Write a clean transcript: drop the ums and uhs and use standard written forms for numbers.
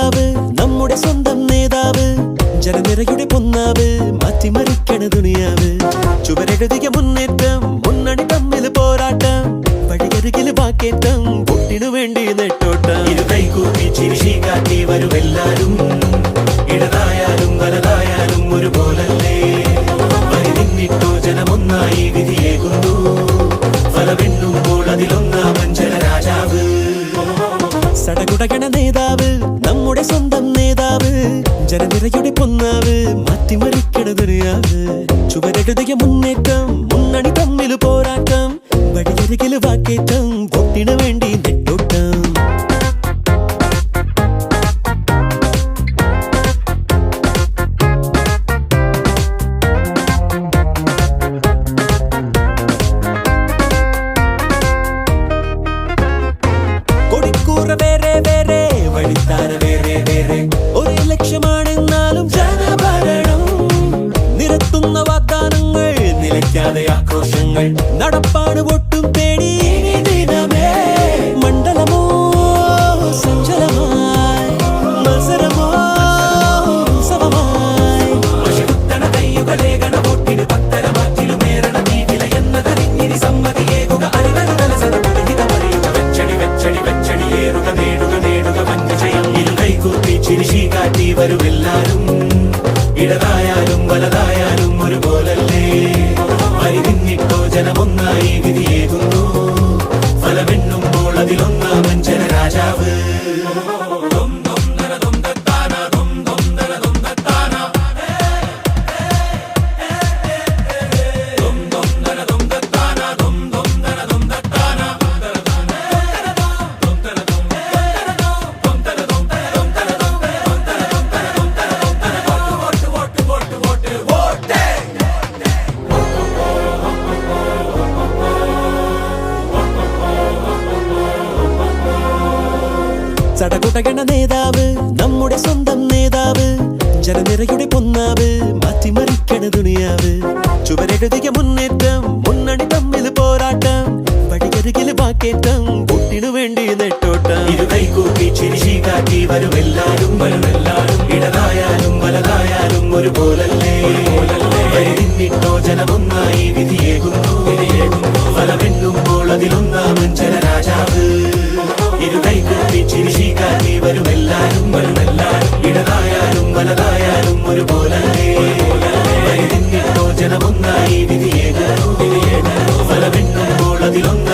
നേതാവ് നമ്മുടെ സ്വന്തം നേതാവ് ജനനിരയുടെ പൊന്നാവ് മാറ്റിമറിക്കണ ദുനിയാവ് ചുവരെഴുതിയ മുന്നേറ്റം മുന്നണി തമ്മിൽ പോരാട്ടം വഴിയരികില് വാക്കേറ്റം പൊട്ടിനു വേണ്ടി നെട്ടോട്ടം ഇരു കൈകൂപ്പി ചിരിശി കാട്ടി വരുമെല്ലാരും ഇടതായാലും വലതായാലും ഒരുപോലല്ലേ വരി നിന്നിട്ടോ ജനമൊന്നായി വിധിയേകുന്നു ഫലമെണ്ണുമ്പോൾ അതിലൊന്നാമൻ ജനരാജാവ് സടകുടകണ നേതാവ് നമ്മുടെ സ്വന്തം നേതാവ് ജനനിരയുടെ പൊന്നാവ് മാറ്റിമറിക്കണ ദുനിയാവ് ചുവരെഴുതിയ മുന്നേറ്റം മുന്നണി തമ്മിൽ പോരാട്ടം വഴിയരികില് വാക്കേറ്റം പൊട്ടിനു വേണ്ടി നെട്ടോട്ടം കൊടിക്കൂറ വേറെ വേറെ വഴിത്താര വേറെ വേറെ ഒരേ ലക്ഷ്യമാണെന്നാലും ജനഭരണം നിരത്തുന്ന വാഗ്ദാനങ്ങൾ നിലയ്ക്കാതെ ആക്രോശങ്ങൾ നടപ്പാണ് ഒട്ടും തേടി ദിനമേ മണ്ഡലമോ സഞ്ചലമായി മത്സരമോ ഉത്സവമായി കുത്തണ കയ്യുകളെ ഗണവോട്ടിന് പത്തര മാറ്റിലുമേറണ തീവില എന്നതറിഞ്ഞിനി സമ്മതിയേകുക വെച്ചടി വെച്ചടി വെച്ചടിയേറുക നേടുക നേടുക വൻവിജയം ഇരു കൈകൂപ്പി ചിരിശി കാട്ടി വരുമെല്ലാരും ഇടതായാലും വലതായാലും ഒരുപോലല്ലേ വരി നിന്നിട്ടോ ജനമൊന്നായി വിധിയേകുന്നു ഫലമെണ്ണുമ്പോൾ അതിലൊന്നാമൻ ജനരാജാവ് സടകുടകണ നേതാവ് നമ്മുടെ സ്വന്തം നേതാവ് ജനനിരയുടെ പൊന്നാവ് മാറ്റിമറിക്കണ ദുനിയാവ് ചുവരെഴുതിയ മുന്നേറ്റം മുന്നണി തമ്മിൽ പോരാട്ടം വഴിയരികില് വാക്കേറ്റം പൊട്ടിനു വേണ്ടി നെട്ടോട്ടം ഇരു കൈകൂപ്പി ചിരിശി കാട്ടി വരുമെല്ലാരും ഇടതായാലും വലതായാലും ഒരുപോലല്ലേ വരി നിന്നിട്ടോ ജനമൊന്നായി വിധിയേകുന്നു ഫലമെണ്ണുമ്പോൾ അതിലൊന്നാമൻ ജനരാജാവ് ഇരു കൈകൂപ്പി ചിരിശി കാട്ടി വരുമെല്ലാരും ഇടതായാലും വലതായാലും ഒരുപോലല്ലേ വരി നിന്നിട്ടോ ജനമൊന്നായി വിധിയേകുന്നു ഫലമെണ്ണുമ്പോൾ അതിലൊന്നാമൻ